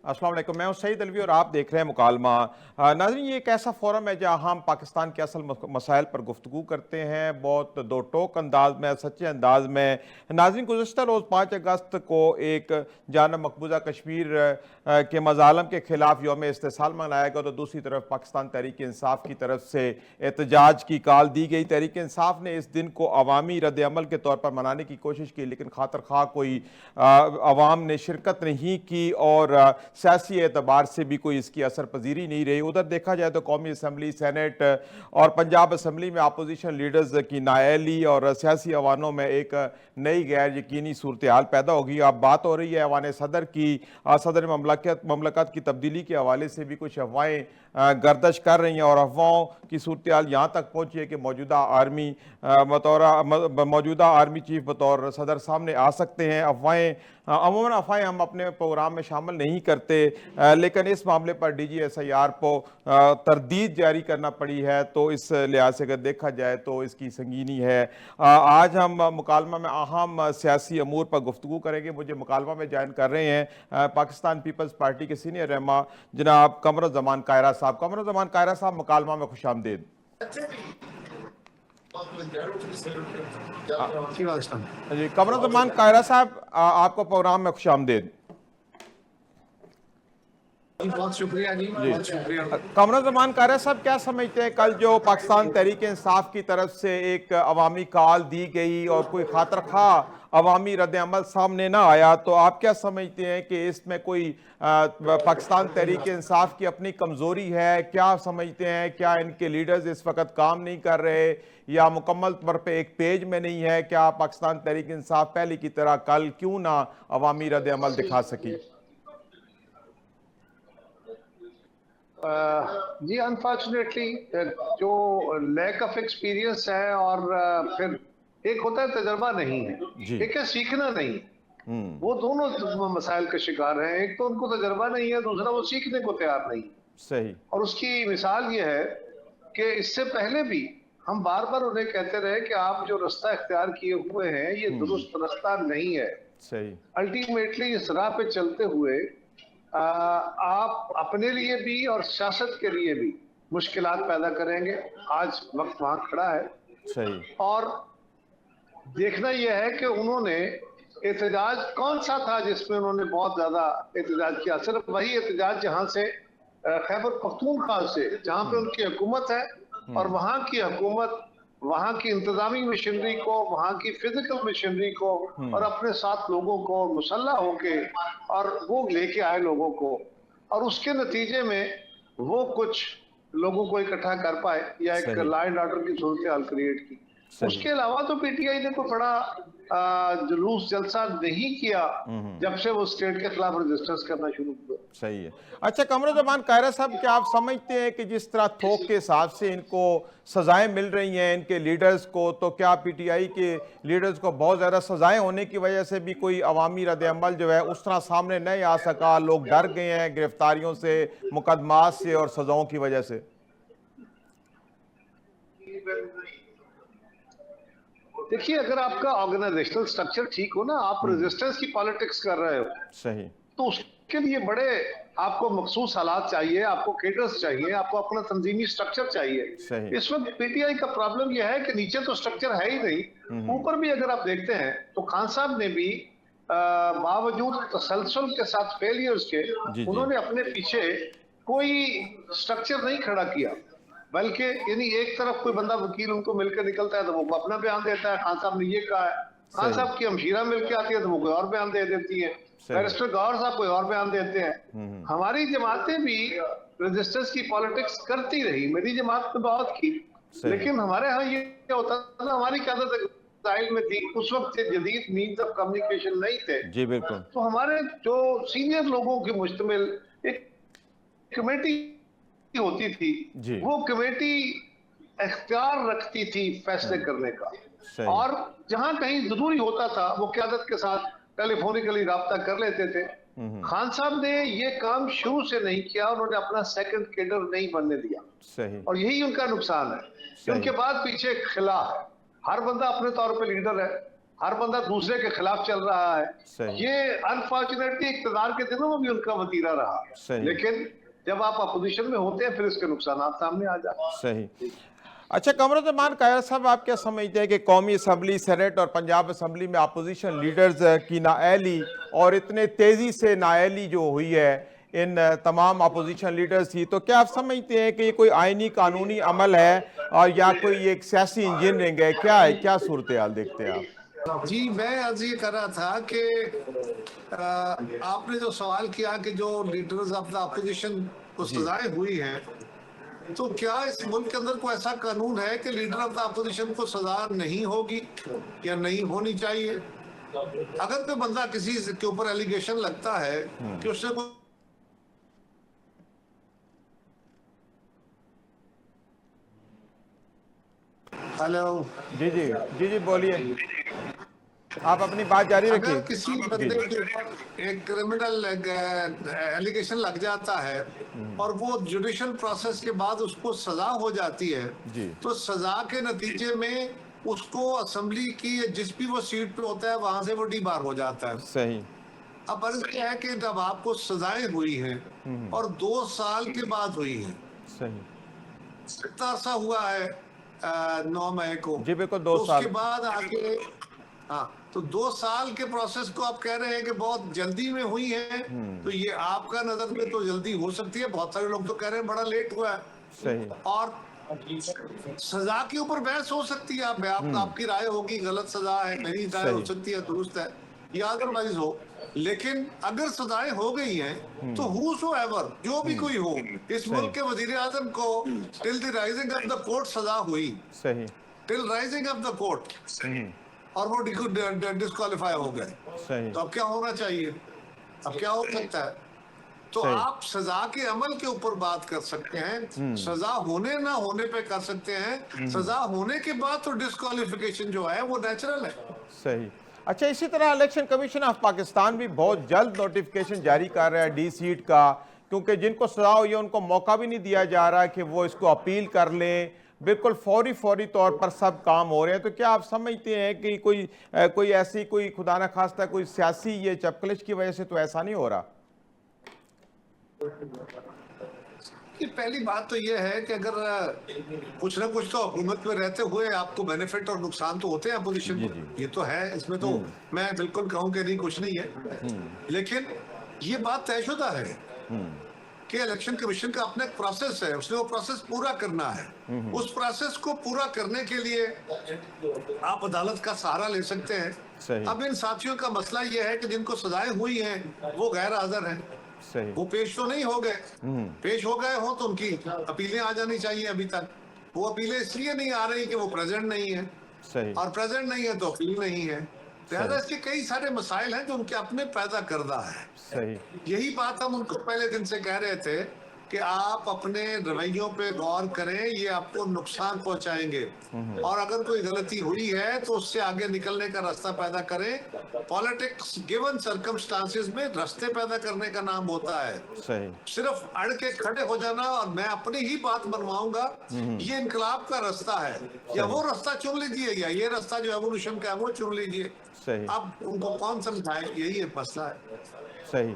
अस्सलाम वालेकुम, मैं हूं सईद अलवी और आप देख रहे हैं मुकालमा। नाज़रीन, ये एक ऐसा फोरम है जहां हम पाकिस्तान के असल मसाइल पर गुफ्तगू करते हैं, बहुत दो टोक अंदाज में, सच्चे अंदाज में। नाज़रीन, गुज़श्ता रोज़ 5 अगस्त को एक जानब मकबूजा कश्मीर के मज़ालम के खिलाफ यौम इस्तेसाल मनाया गया, तो दूसरी तरफ पाकिस्तान तहरीक इंसाफ की तरफ से एहतजाज की कॉल दी गई। तहरीक इंसाफ ने इस दिन को अवामी रद्द अमल के तौर पर मनाने की कोशिश की, लेकिन खातर खा कोई अवाम ने शिरकत नहीं की और सियासी एतबार से भी कोई इसकी असर पजीरी नहीं रही। उधर देखा जाए तो कौमी असम्बली, सेनेट और पंजाब असम्बली में अपोजिशन लीडर्स की नाअहली और सियासी अवानों में एक नई गैर यकीनी सूरत हाल पैदा होगी। अब बात हो रही है अवान सदर की। सदर ममलकत की तब्दीली के हवाले से भी कुछ अफवाहें गर्दश कर रही हैं और अफवाहों की सूरत हाल यहाँ तक पहुँची है कि मौजूदा आर्मी चीफ बतौर सदर सामने आ सकते हैं। अमूमन अफवाहें हम अपने प्रोग्राम में शामिल नहीं करते, लेकिन इस मामले पर DGSIR को तरदीद जारी करना पड़ी है, तो इस लिहाज से अगर देखा जाए तो इसकी संगीनी है। आज हम मुकालमा में अहम सियासी अमूर पर गुफ्तगू करेंगे। मुझे मुकालमा में ज्वाइन कर रहे हैं पाकिस्तान पीपल्स पार्टी के सीनियर रहनुमा जनाब कमरुज़्ज़मान कायरा साहब। कमरुज़्ज़मान कायरा साहब, मुकालमा में खुशामदीद। जी कमरुज़्ज़मान कायरा साहब, आपको प्रोग्राम में खुशामदीद। बहुत शुक्रिया जी, बहुत शुक्रिया। कमरुज़्ज़मान कायरा साहब, क्या समझते हैं कल जो पाकिस्तान तहरीक इंसाफ की तरफ से एक अवामी कॉल दी गई और कोई खातर खा अवामी रद्द अमल सामने ना आया, तो आप क्या समझते हैं कि इसमें कोई पाकिस्तान तहरीक इंसाफ की अपनी कमज़ोरी है? क्या समझते हैं, क्या इनके लीडर्स इस वक्त काम नहीं कर रहे या मुकम्मल तौर पर एक पेज में नहीं है? क्या पाकिस्तान तहरीक इंसाफ पहले की तरह कल क्यों ना अवामी रद्द अमल दिखा सकी? जी अनफॉर्चुनेटली जो लैक ऑफ एक्सपीरियंस है और फिर एक होता है तजर्बा नहीं है, एक है सीखना नहीं। वो दोनों मसाइल के शिकार हैं। एक तो उनको तजर्बा नहीं है, दूसरा वो सीखने को तैयार नहीं। सही। और उसकी मिसाल ये है कि इससे पहले भी हम बार बार उन्हें कहते रहे कि आप जो रास्ता इख्तियार किए हुए हैं ये दुरुस्त रास्ता नहीं है। सही। अल्टीमेटली इस राह पे चलते हुए आप अपने लिए भी और सियासत के लिए भी मुश्किलात पैदा करेंगे। आज वक्त वहां खड़ा है। सही। और देखना यह है कि उन्होंने एहतजाज कौन सा था जिसमें उन्होंने बहुत ज्यादा एहतजाज किया? सिर्फ वही एहतजाज जहां से खैबर पख्तूनख्वा से, जहां पे उनकी हुकूमत है और वहां की हुकूमत वहां की इंतजामी मशीनरी को, वहां की फिजिकल मशीनरी को और अपने साथ लोगों को मुसल्लह होके और वो लेके आए लोगों को, और उसके नतीजे में वो कुछ लोगों को इकट्ठा कर पाए या एक लॉ एंड ऑर्डर की सूरत हाल क्रिएट की। उसके अलावा तो PTI ने कोई बड़ा जुलूस जलसा नहीं किया जब से वो स्टेट के खिलाफ रजिस्टर्स करना शुरू किया। सही है। अच्छा कमरुज़्ज़मान कायरा साहब, क्या आप समझते हैं कि जिस तरह थोक के हिसाब से इनको सजाएं मिल रही हैं इनके लीडर्स को, तो क्या PTI के लीडर्स को बहुत ज़्यादा सजाएं होने की वजह से भी कोई अवामी रद्द अमल जो है उस तरह सामने नहीं आ सका? लोग डर गए हैं गिरफ्तारियों से, मुकदमात से और सजाओं की वजह से? देखिए, अगर आपका ऑर्गेनाइजेशनल स्ट्रक्चर ठीक हो ना, आप रेजिस्टेंस की पॉलिटिक्स कर रहे हो, सही, तो उसके लिए बड़े आपको मखसूस हालात चाहिए, आपको केडर्स चाहिए, आपको अपना तंजीमी स्ट्रक्चर चाहिए। इस वक्त PTI का प्रॉब्लम यह है कि नीचे तो स्ट्रक्चर है ही नहीं, ऊपर भी अगर आप देखते हैं तो खान साहब ने भी बावजूद तसलसल के साथ फेलियर्स के उन्होंने अपने पीछे कोई स्ट्रक्चर नहीं खड़ा किया, बल्कि यानी एक तरफ कोई बंदा वकील उनको मिलकर निकलता है तो वो अपना बयान देता है, खान साहब ने ये कहा है, खान साहब की हमशीरा मिलकर आती है तो वो कोई और बयान दे देती है, बैरिस्टर गौहर साहब कोई और बयान देते हैं। हमारी जमातें भी रजिस्टर्स की पॉलिटिक्स करती रही, मेरी जमात ने बहुत की, लेकिन हमारे यहाँ ये होता था, हमारी क्यादत में थी उस वक्त जदीद मीन्स ऑफ कम्युनिकेशन नहीं थे। जी बिल्कुल। तो हमारे जो सीनियर लोगों की मुश्तमिल एक कमेटी होती थी, वो कमेटी इख्तियार रखती थी फैसले करने का, और जहां कहीं जरूरी होता था वो क़यादत के साथ टेलीफोनिकली राब्ता कर लेते थे। खान साहब ने ये काम शुरू से नहीं किया, उन्होंने अपना सेकंड केडर नहीं बनने दिया। सही। और यही उनका नुकसान है। उनके बाद पीछे एक खिला है, हर बंदा अपने तौर पे लीडर है, हर बंदा दूसरे के खिलाफ चल रहा है। सही। ये अनफॉर्चुनेटली इक्तदार के दिनों में भी उनका वतीरा रहा, लेकिन जब आप अपोजिशन में होते हैं फिर इसके नुकसान सामने आ जाते हैं। सही। अच्छा कमरुज़्ज़मान कायरा साहब, आप क्या समझते हैं कि कौमी असम्बली, सेनेट और पंजाब असम्बली में अपोजिशन लीडर्स की नाअहली और इतने तेज़ी से नाअहली जो हुई है इन तमाम अपोजिशन लीडर्स की, तो क्या आप समझते हैं कि ये कोई आइनी कानूनी अमल है और या कोई एक सियासी इंजीनियरिंग है? क्या है, क्या सूरत हाल देखते हैं आप? जी, मैं आज ये कर रहा था कि आपने जो सवाल किया कि जो लीडर्स ऑफ द अपोजिशन को सजाएं हुई हैं, तो क्या इस मुल्क के अंदर कोई ऐसा कानून है कि लीडर ऑफ द अपोजिशन को सजा नहीं होगी या नहीं होनी चाहिए? अगर कोई बंदा किसी के ऊपर एलिगेशन लगता है कि उसने कोई हेलो जी जी जी जी बोलिए, आप अपनी बात जारी रखिए। अगर किसी बंदे के ऊपर एक क्रिमिनल एलिगेशन लग जाता है और वो जुडिशियल प्रोसेस के बाद उसको सजा हो जाती है, तो सजा के नतीजे में उसको असेंबली की जिस भी वो सीट पे होता है वहां से वो डीबार हो जाता है। सही। अब अर्ज क्या है कि जब आपको सजाएं हुई हैं और 2 साल के बाद हुई हैं, सही, इतना अरसा हुआ है 9 मई को, जी बिल्कुल 2 तो साल। उसके बाद आके हाँ, तो 2 साल के प्रोसेस को आप कह रहे हैं कि बहुत जल्दी में हुई है, तो ये आपका नजर में तो जल्दी हो सकती है, बहुत सारे लोग तो कह रहे हैं बड़ा लेट हुआ है। सही। और सजा के ऊपर बहस हो सकती है, आपकी राय होगी गलत सजा है, मेरी राय हो सकती है दुरुस्त है या अदरवाइज हो, लेकिन अगर सजाएं हो गई हैं तो हूसोएवर जो भी कोई हो, इस मुल्क के वजीर आजम को till the rising of the court सजा हुई, सही, till rising of the court, और वो डिस्क्वालीफाई हो गए, तो अब क्या होना चाहिए? अब क्या हो सकता है? तो आप सजा के अमल के ऊपर बात कर सकते हैं, सजा होने ना होने पे कर सकते हैं, सजा होने के बाद तो डिस्क्वालिफिकेशन जो है वो नेचुरल है। सही। अच्छा, इसी तरह इलेक्शन कमीशन ऑफ पाकिस्तान भी बहुत जल्द नोटिफिकेशन जारी कर रहा है डी सीट का, क्योंकि जिनको सजा हुई है उनको मौका भी नहीं दिया जा रहा कि वो इसको अपील कर लें। बिल्कुल फौरी तौर पर सब काम हो रहे हैं। तो क्या आप समझते हैं कि कोई ऐसी कोई खुदा न खास्ता कोई सियासी ये चपकलिश की वजह से तो ऐसा नहीं हो रहा? कि पहली बात तो यह है कि अगर कुछ ना कुछ तो हुकूमत में रहते हुए आपको बेनिफिट और नुकसान तो होते हैं अपोजिशन को, ये तो है, इसमें तो मैं बिल्कुल कहूं कि नहीं कुछ नहीं है, लेकिन ये बात तयशुदा है कि इलेक्शन कमीशन का अपना एक प्रोसेस है, उसने वो प्रोसेस पूरा करना है। उस प्रोसेस को पूरा करने के लिए आप अदालत का सहारा ले सकते हैं। अब इन साथियों का मसला ये है कि जिनको सजाएं हुई हैं वो गैर हाजिर हैं, वो पेश तो नहीं हो गए, पेश हो गए हो तो उनकी अपीलें आ जानी चाहिए। अभी तक वो अपीलें इसलिए नहीं आ रही कि वो प्रेजेंट नहीं है, और प्रेजेंट नहीं है तो अपील नहीं है, लिहाजा इसके कई सारे मसाइल हैं जो उनके अपने पैदा करदा है। यही बात हम उनको पहले दिन से कह रहे थे कि आप अपने रवैयों पे गौर करें, ये आपको नुकसान पहुंचाएंगे, और अगर कोई गलती हुई है तो उससे आगे निकलने का रास्ता पैदा करें। पॉलिटिक्स गिवन सर्कमस्टांसेस में रास्ते पैदा करने का नाम होता है, सिर्फ अड़ के खड़े हो जाना और मैं अपनी ही बात बनवाऊंगा, ये इनकलाब का रास्ता है, या वो रास्ता चुन लीजिए या ये रास्ता जो एवोल्यूशन का है वो चुन लीजिए। अब उनको कौन समझाए, यही एक मसला है। सही।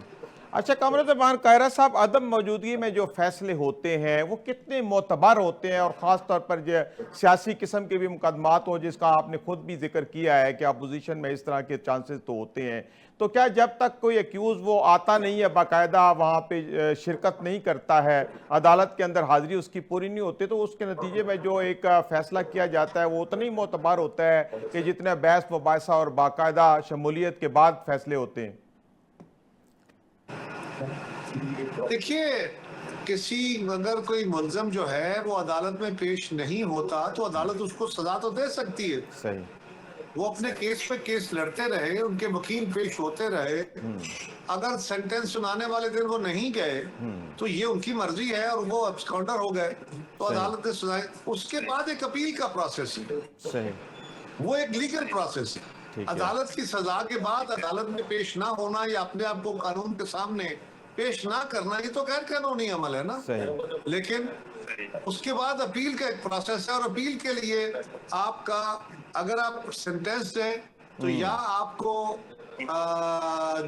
अच्छा कमरुज़्ज़मान कायरा साहब, अदम मौजूदगी में जो फैसले होते हैं वो कितने मोतबर होते हैं, और ख़ास तौर पर जो सियासी किस्म के भी मुकदमात हो जिसका आपने खुद भी जिक्र किया है कि अपोजिशन में इस तरह के चांसेस तो होते हैं, तो क्या जब तक कोई एक्यूज़ वो आता नहीं है, बाकायदा वहाँ पे शिरकत नहीं करता है, अदालत के अंदर हाजिरी उसकी पूरी नहीं होती, तो उसके नतीजे में जो एक फ़ैसला किया जाता है वो उतना ही मोतबर होता है कि जितना बहस मुबासा और बाकायदा शमूलियत के बाद फैसले होते हैं? देखिए, अगर कोई मुल्ज़म जो है वो अदालत में पेश नहीं होता तो अदालत उसको सजा तो दे सकती है। सही। वो अपने केस पे केस लड़ते रहे, उनके वकील पेश होते रहे, अगर सेंटेंस सुनाने वाले दिन वो नहीं गए तो ये उनकी मर्जी है और वो अब्सकॉन्डर हो गए तो अदालत ने सजा। उसके बाद एक अपील का प्रोसेस है, वो एक लीगल प्रोसेस है। अदालत की सजा के बाद अदालत में पेश ना होना या अपने आप को कानून के सामने पेश ना करना, ये तो गैर कानूनी अमल है ना। लेकिन उसके बाद अपील का एक प्रोसेस है, और अपील के लिए आपका अगर आप सेंटेंस हैं तो या आपको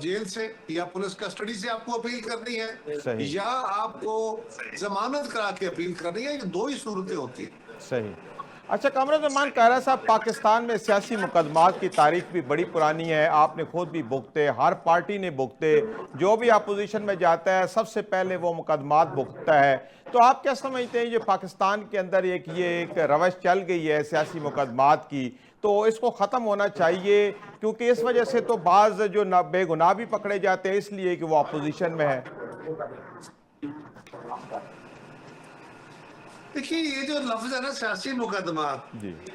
जेल से या पुलिस कस्टडी से आपको अपील करनी है, या आपको जमानत करा के अपील करनी है। ये दो ही सूरतें होती है। सही। अच्छा कामरान कायरा साहब, पाकिस्तान में सियासी मुकदमात की तारीख भी बड़ी पुरानी है, आपने खुद भी भुगते, हर पार्टी ने भुगते, जो भी अपोजिशन में जाता है सबसे पहले वो मुकदमात भुगतता है। तो आप क्या समझते हैं, ये पाकिस्तान के अंदर एक रवश चल गई है सियासी मुकदमात की, तो इसको ख़त्म होना चाहिए? क्योंकि इस वजह से तो बाज़ जो बेगुनाह भी पकड़े जाते हैं इसलिए कि वो अपोजिशन में है। देखिए, ये जो लफ्ज है ना सियासी मुकदमा,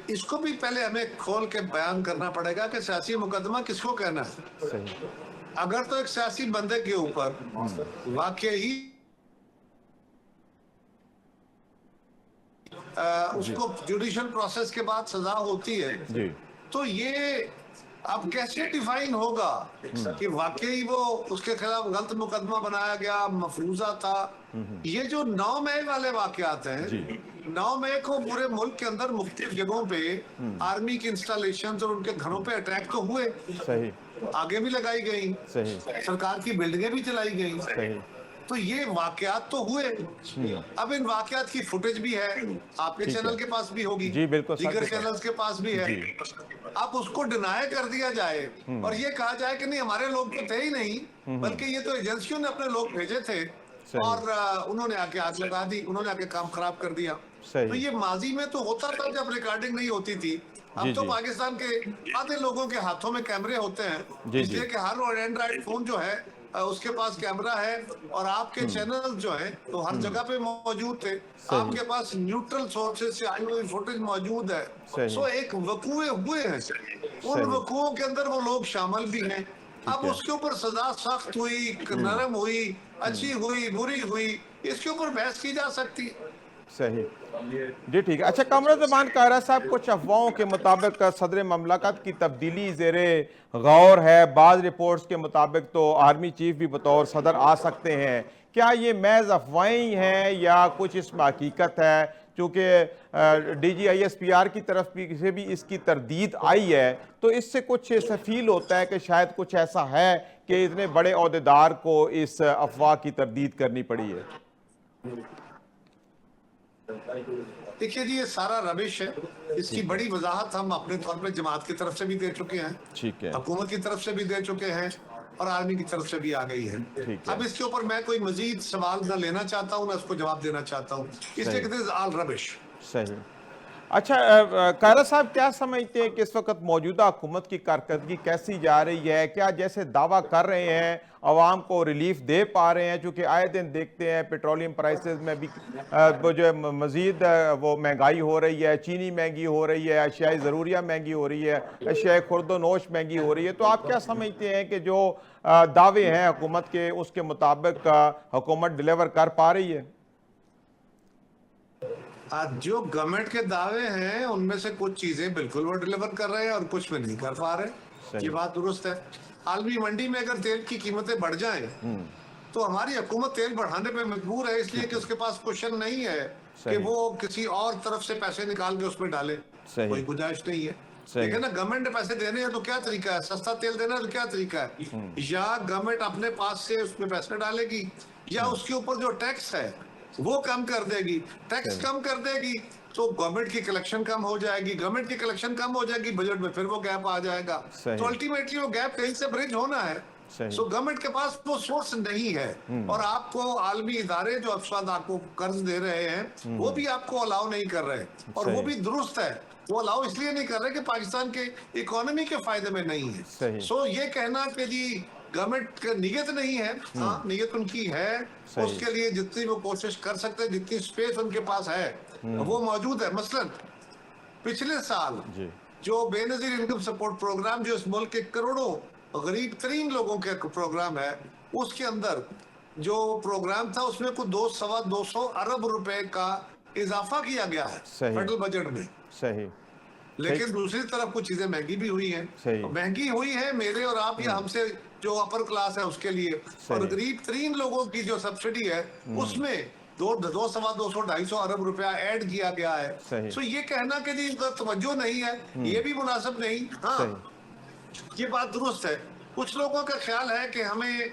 इसको भी पहले हमें खोल के बयान करना पड़ेगा कि सियासी मुकदमा किसको कहना है। सही। अगर तो एक सियासी बंदे के ऊपर वाकई उसको जुडिशियल प्रोसेस के बाद सजा होती है, तो ये अब कैसे डिफाइन होगा कि वाकई वो उसके खिलाफ गलत मुकदमा बनाया गया, मफरूजा था। ये जो 9 मई वाले वाकयात हैं, 9 मई को पूरे मुल्क के अंदर मुख्तलिफ जगहों पे आर्मी की इंस्टॉलेशन और उनके घरों पे अटैक तो हुए, सही, आगे भी लगाई गई, सही, सरकार की बिल्डिंगें भी चलाई गई, सही। तो ये वाकयात तो हुए। अब इन वाकयात की फुटेज भी है, आपके चैनल के पास भी होगी, जी बिल्कुल, दीगर चैनल्स के पास भी है। अब उसको डिनाई कर दिया जाए और ये कहा जाए कि नहीं हमारे लोग तो थे ही नहीं, बल्कि ये तो एजेंसियों ने अपने लोग भेजे थे और उन्होंने आके आग लगा दी, उन्होंने आके काम खराब कर दिया। तो ये माजी में तो होता था जब रिकॉर्डिंग नहीं होती थी। अब तो पाकिस्तान के आधे लोगों के हाथों में कैमरे होते हैं, इसलिए कि हर एंड्रॉइड फोन जो है उसके पास कैमरा है और आपके चैनल जो है तो हर जगह पे मौजूद थे, आपके पास न्यूट्रल सोर्सेज से आई हुई फुटेज मौजूद है। सो एक वकूए हुए हैं, उन वकूओं के अंदर वो लोग शामिल भी हैं। अब उसके ऊपर सजा सख्त हुई, नरम हुई, अच्छी हुई, बुरी हुई, इसके ऊपर बहस की जा सकती है। सही जी, ठीक है। अच्छा कामरान कायरा साहब, कुछ अफवाहों के मुताबिक सदर ममलकत की तब्दीली ज़ेरे गौर है, बाज़ रिपोर्ट्स के मुताबिक तो आर्मी चीफ भी बतौर सदर आ सकते हैं। क्या ये महज अफवाहें हैं या कुछ इसमें हकीकत है? चूँकि DGISPR की तरफ से भी इसकी तरदीद आई है, तो इससे कुछ ऐसा फील होता है कि शायद कुछ ऐसा है कि इतने बड़े ओहदेदार को इस अफवाह की तरदीद करनी पड़ी है। देखिए जी, ये सारा रबिश है। इसकी बड़ी वजाहत हम अपने तौर पे जमात की तरफ से भी दे चुके हैं, ठीक है, हुकूमत की तरफ से भी दे चुके हैं और आर्मी की तरफ से भी आ गई है। अब इसके ऊपर मैं कोई मजीद सवाल न लेना चाहता हूँ, न उसको जवाब देना चाहता हूँ, इसलिए कहते हैं ऑल रबिश। सही। अच्छा कायरा साहब, क्या समझते हैं कि इस वक्त मौजूदा हुकूमत की कारकर्दगी कैसी जा रही है? क्या जैसे दावा कर रहे हैं आवाम को रिलीफ दे पा रहे हैं? चूँकि आए दिन देखते हैं पेट्रोलियम प्राइसेस में भी जो मज़ीद वो महंगाई हो रही है, चीनी महंगी हो रही है, अशियाई ज़रूरिया महंगी हो रही है, अशियाई खुर्दोनोश महंगी हो रही है। तो आप क्या समझते हैं कि जो दावे हैं हुकूमत के, उसके मुताबिक हुकूमत डिलीवर कर पा रही है? जो गवर्नमेंट के दावे हैं उनमें से कुछ चीजें बिल्कुल वो डिलीवर कर रहे हैं और कुछ में नहीं कर पा रहे। ये बात दुरुस्त है। आलमी मंडी में अगर तेल की कीमतें बढ़ जाएं तो हमारी हुकूमत तेल बढ़ाने पे मजबूर है, इसलिए कि उसके पास क्वेश्चन नहीं है कि वो किसी और तरफ से पैसे निकाल के उसमें डाले, कोई गुंजाइश नहीं है। लेकिन ना गवर्नमेंट ने पैसे देने हैं तो क्या तरीका है? सस्ता तेल देना है तो क्या तरीका है? या गवर्नमेंट अपने पास से उसमें पैसे डालेगी या उसके ऊपर जो टैक्स है वो कम कर देगी। टैक्स कम कर देगी तो गवर्नमेंट की कलेक्शन कम हो जाएगी, गवर्नमेंट की कलेक्शन कम हो जाएगी, बजट में फिर वो गैप आ जाएगा। तो अल्टीमेटली वो गैप कहीं से ब्रिज होना है। सो गवर्नमेंट के पास वो सोर्स नहीं है और आपको आलमी इदारे जो अफसर आपको कर्ज दे रहे हैं वो भी आपको अलाउ नहीं कर रहे और वो भी दुरुस्त है। वो अलाउ इसलिए नहीं कर रहे कि पाकिस्तान के इकोनॉमी के फायदे में नहीं है। सो ये कहना कि जी गवर्नमेंट का नियत नहीं है, हाँ नियत उनकी है, उसके लिए जितनी वो कोशिश कर सकते हैं, जितनी स्पेस उनके पास है वो मौजूद है। मसलन पिछले साल जो बेनजीर इनकम सपोर्ट प्रोग्राम जो इस मुल्क के करोड़ों गरीब तरीन लोगों के प्रोग्राम है, उसके अंदर जो प्रोग्राम था उसमें कुछ 200 अरब रुपए का इजाफा किया गया है फेडरल बजट में। सही। लेकिन दूसरी तरफ कुछ चीजें महंगी भी हुई हैं। महंगी हुई है मेरे और आप या हमसे जो अपर क्लास है उसके लिए, और गरीब तरीन लोगों की जो सब्सिडी है उसमें 200, 250 अरब रुपया ऐड किया गया है। सो ये कहना कि जी इनका तवज्जो नहीं है ये भी मुनासिब नहीं। हाँ ये बात दुरुस्त है। कुछ लोगों का ख्याल है कि हमें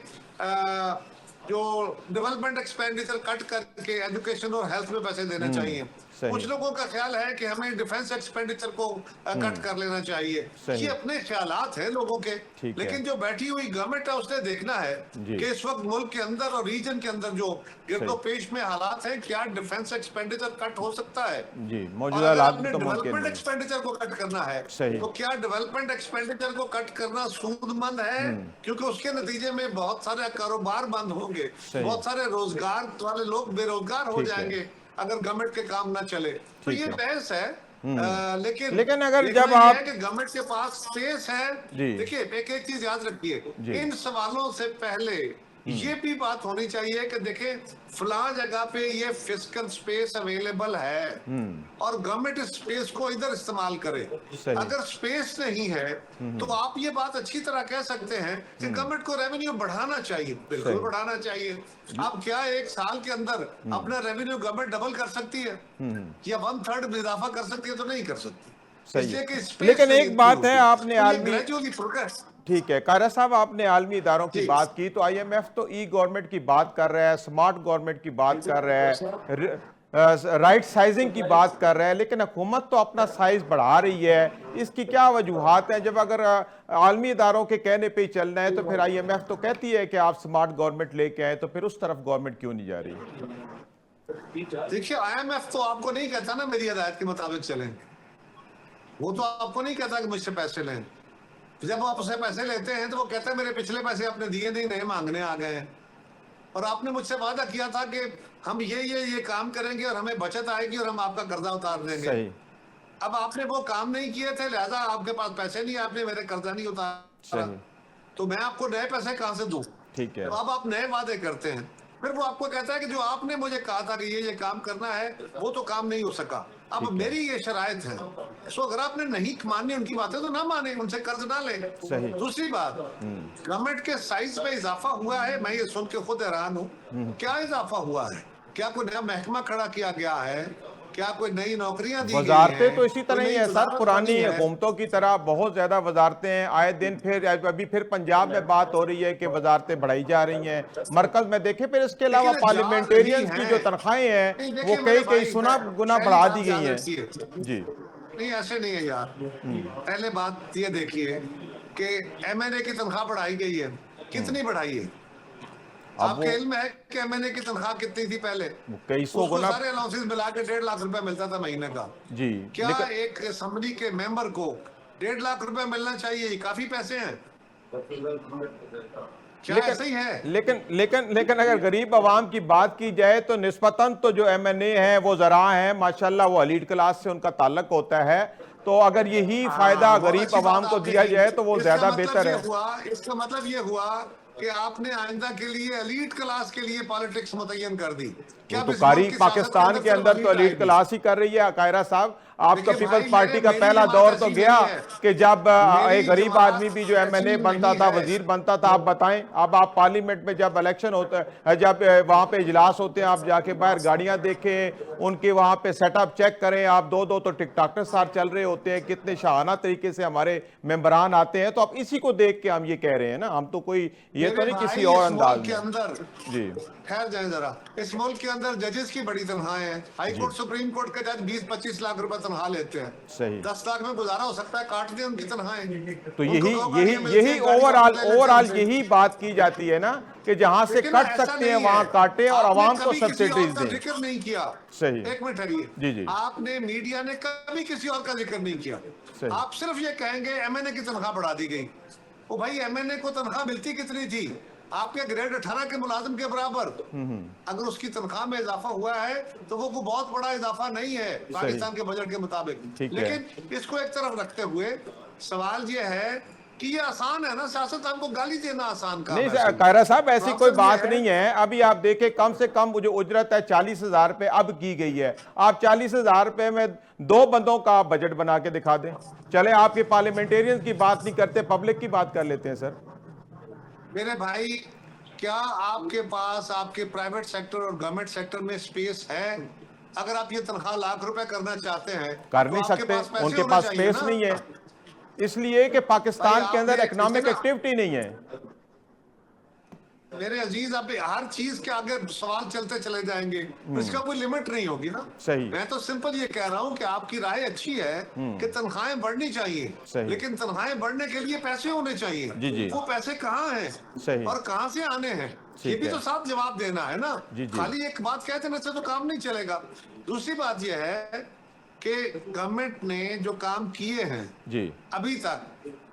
जो डेवलपमेंट एक्सपेंडिचर कट करके एजुकेशन और हेल्थ में पैसे देने चाहिए। कुछ लोगों का ख्याल है कि हमें डिफेंस एक्सपेंडिचर को कट कर लेना चाहिए। ये अपने ख्यालात हैं लोगों के, लेकिन जो बैठी हुई गवर्नमेंट है उसने देखना है कि इस वक्त मुल्क के अंदर और रीजन के अंदर जो गिरदोपेश में हालात हैं, क्या डिफेंस एक्सपेंडिचर कट हो सकता है। मौजूदा हालात तो डेवलपमेंट एक्सपेंडिचर को कट करना है तो क्या डेवलपमेंट एक्सपेंडिचर को कट करना सूदमंद है, क्योंकि उसके नतीजे में बहुत सारे कारोबार बंद होंगे, बहुत सारे रोजगार वाले लोग बेरोजगार हो जाएंगे अगर गवर्नमेंट के काम ना चले। तो ये बहस है। लेकिन अगर जब आप कि गवर्नमेंट के पास स्पेस है, देखिए एक चीज याद रखिए, इन सवालों से पहले ये भी बात होनी चाहिए कि देखें फलां जगह पे ये फिस्कल स्पेस अवेलेबल है और गवर्नमेंट इस स्पेस को इधर इस्तेमाल करे। अगर स्पेस नहीं है तो आप ये बात अच्छी तरह कह सकते हैं कि गवर्नमेंट को रेवेन्यू बढ़ाना चाहिए, बिल्कुल बढ़ाना चाहिए। आप क्या एक साल के अंदर अपना रेवेन्यू गवर्नमेंट डबल कर सकती है या 1/3 इजाफा कर सकती है? तो नहीं कर सकती। लेकिन एक बात है, आपने ग्रेजुअली प्रोग्रेस, ठीक है कायरा साहब, आपने आलमी इदारों की बात की, तो आईएमएफ तो ई गवर्नमेंट की बात कर रहा है, स्मार्ट गवर्नमेंट की बात कर रहा है, राइट साइजिंग की बात कर रहा है, लेकिन हुकूमत तो अपना साइज बढ़ा रही है। इसकी क्या वजूहात हैं? जब अगर आलमी इदारों के कहने पे ही चलना है तो फिर आईएमएफ तो कहती है कि आप स्मार्ट गवर्नमेंट लेके आए, तो फिर उस तरफ गवर्नमेंट क्यों नहीं जा रही? देखिए आईएमएफ तो आपको नहीं कहता ना मेरी हिदायत के मुताबिक चलें, वो तो आपको नहीं कहता कि मुझसे पैसे लें। जब आप उससे पैसे लेते हैं तो वो कहता है मेरे पिछले पैसे आपने दिए नहीं, नए मांगने आ गए हैं, और आपने मुझसे वादा किया था कि हम ये काम करेंगे और हमें बचत आएगी और हम आपका कर्जा उतार देंगे। अब आपने वो काम नहीं किए थे, लिहाजा आपके पास पैसे नहीं, आपने मेरे कर्जा नहीं उतारा, तो मैं आपको नए पैसे कहां से दूं? ठीक है। तो अब आप नए वादे करते हैं, फिर वो आपको कहता है कि जो आपने मुझे कहा था कि ये काम करना है वो तो काम नहीं हो सका। अब मेरी ये शराइत है, सो अगर आपने नहीं मानी उनकी बातें तो ना माने, उनसे कर्ज ना ले। दूसरी बात, गवर्नमेंट के साइज में इजाफा हुआ है, मैं ये सुन के खुद हैरान हूँ। क्या इजाफा हुआ है? क्या कोई नया महकमा खड़ा किया गया है? क्या कोई नई नौकरियां दी गई हैं? वजारतें तो इसी तरह ही है सर, पुरानी हुकूमतों की तरह बहुत ज्यादा वजारतें हैं। आए दिन फिर अभी फिर पंजाब में बात हो रही है कि वजारतें बढ़ाई जा रही हैं मरकज में। देखें फिर इसके अलावा पार्लियामेंटेरियंस की जो तनख्वाहें हैं वो कई गुना बढ़ा दी गई हैं। जी नहीं, ऐसे नहीं है यार। पहले बात ये देखिए कि एमएनए की तनख्वाह बढ़ाई गई है, कितनी बढ़ाई है? आपके इल्म है कि एमएनए की तनख्वाह कितनी थी पहले? कई सौ गुना, सारे अलाउंसेस मिला के 1.5 लाख रुपए मिलता था महीने का। जी क्या एक असेंबली के मेंबर को 1.5 लाख रुपए मिलना चाहिए? काफी पैसे हैं। क्या ऐसा ही है? लेकिन अगर गरीब आवाम की बात की जाए तो निस्बतन तो जो एमएनए है वो जरा है माशाल्लाह, वो एलीट क्लास से उनका ताल्लुक होता है, तो अगर यही फायदा गरीब आवाम को दिया जाए तो वो ज्यादा बेहतर है। इसका मतलब ये हुआ कि आपने आइंदा के लिए एलीट क्लास के लिए पॉलिटिक्स मुतय्यन कर दी। क्या तो पाकिस्तान के अंदर तो एलीट क्लास ही कर रही है कायरा साहब। आपका पीपल्स पार्टी का पहला दौर तो गया कि जब एक गरीब आदमी भी जो एमएनए बनता था, वजीर बनता था। आप बताएं, अब आप पार्लियामेंट में जब इलेक्शन होता है, जब वहां पे इजलास होते हैं, आप जाके बाहर गाड़ियां देखें, उनके वहां पे सेटअप चेक करें, आप दो तो टिकटॉकर साथ चल रहे होते हैं, कितने शाहाना तरीके से हमारे मेंबरान आते हैं। तो अब इसी को देख के हम ये कह रहे हैं ना, हम तो कोई ये तो नहीं किसी और अंदाज के अंदर। जी खैर जाए जरा, इस मुल्क के अंदर जजेस की बड़ी तनख्वाहें हैं। हाई कोर्ट सुप्रीम कोर्ट के जज 20-25 लाख रुपए तनख्वाह लेते हैं। सही 10 लाख में गुजारा हो सकता है, काट दें उनकी तनख्वाहें। तो यही ओवरऑल यही बात की जाती है ना कि जहां से कट सकते हैं वहां काटे और आवाम को सब्सिडीज दें। जिक्र नहीं किया। सही, एक मिनट ठहरिए। जी आपने मीडिया ने कभी किसी और का जिक्र नहीं किया। आप सिर्फ ये कहेंगे एमएनए की तनख्वाह बढ़ा दी गई। ओ भाई, एमएनए को तनख्वाह मिलती कितनी थी? आपके ग्रेड 18 के मुलाजिम के बराबर। अगर उसकी तनख्वाह में इजाफा हुआ है तो वो बहुत बड़ा इजाफा नहीं है पाकिस्तान के बजट के मुताबिक। लेकिन इसको एक तरफ रखते हुए सवाल ये है कि ये आसान है ना, सियासत हमको गाली देना आसान काम नहीं है। कायरा साहब ऐसी कोई बात नहीं है। अभी आप देखें, कम से कम जो उजरत है 40,000 रुपए अब की गई है। आप 40,000 रुपए में 2 बंदों का बजट बना के दिखा दें। चले, आपके पार्लियामेंटेरियंस की बात नहीं करते, पब्लिक की बात कर लेते हैं सर। मेरे भाई, क्या आपके पास आपके प्राइवेट सेक्टर और गवर्नमेंट सेक्टर में स्पेस है? अगर आप ये तनख्वाह लाख रुपए करना चाहते हैं, कर नहीं सकते, उनके पास स्पेस नहीं है। इसलिए कि पाकिस्तान भाई के अंदर आपने इकोनॉमिक जैसे ना- एक्टिविटी नहीं है। मेरे अजीज, आप हर चीज के आगे सवाल चलते चले जाएंगे तो इसका कोई लिमिट नहीं होगी ना। सही। मैं तो सिंपल ये कह रहा हूँ कि आपकी राय अच्छी है कि तनख्वाहें बढ़नी चाहिए, सही। लेकिन तनख्वाहें बढ़ने के लिए पैसे होने चाहिए। जी जी। वो पैसे कहाँ हैं सही। और कहाँ से आने हैं, ये ठीक भी है। तो साफ जवाब देना है ना। जी जी। खाली एक बात कहते रहने से तो काम नहीं चलेगा। दूसरी बात यह है कि गवर्नमेंट ने जो काम किए हैं जी अभी तक,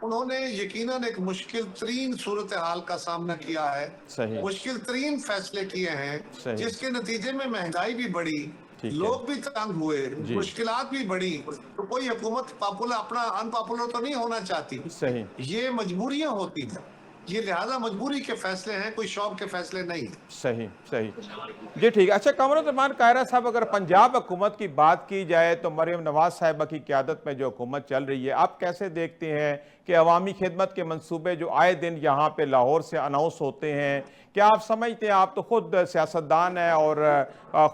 उन्होंने यकीनन एक मुश्किल तरीन सूरत हाल का सामना किया है, सही। मुश्किल तरीन फैसले किए हैं, सही। जिसके नतीजे में महंगाई भी बढ़ी, ठीक है। लोग भी तंग हुए, जी। मुश्किलात भी बढ़ी। तो कोई हुकूमत पॉपुलर अपना अनपॉपुलर तो नहीं होना चाहती, सही। ये मजबूरियां होती हैं, ये लिहाजा मजबूरी के फैसले हैं, कोई शौक के फैसले नहीं। सही सही। जी ठीक है। अच्छा, कमरुज़्ज़मान कायरा साहब, अगर पंजाब हुकूमत की बात की जाए तो मरियम नवाज साहिबा की क़यादत में जो हुकूमत चल रही है, आप कैसे देखते हैं कि अवामी खिदमत के मंसूबे जो आए दिन यहाँ पे लाहौर से अनाउंस होते हैं, क्या आप समझते हैं, आप तो खुद सियासतदान हैं और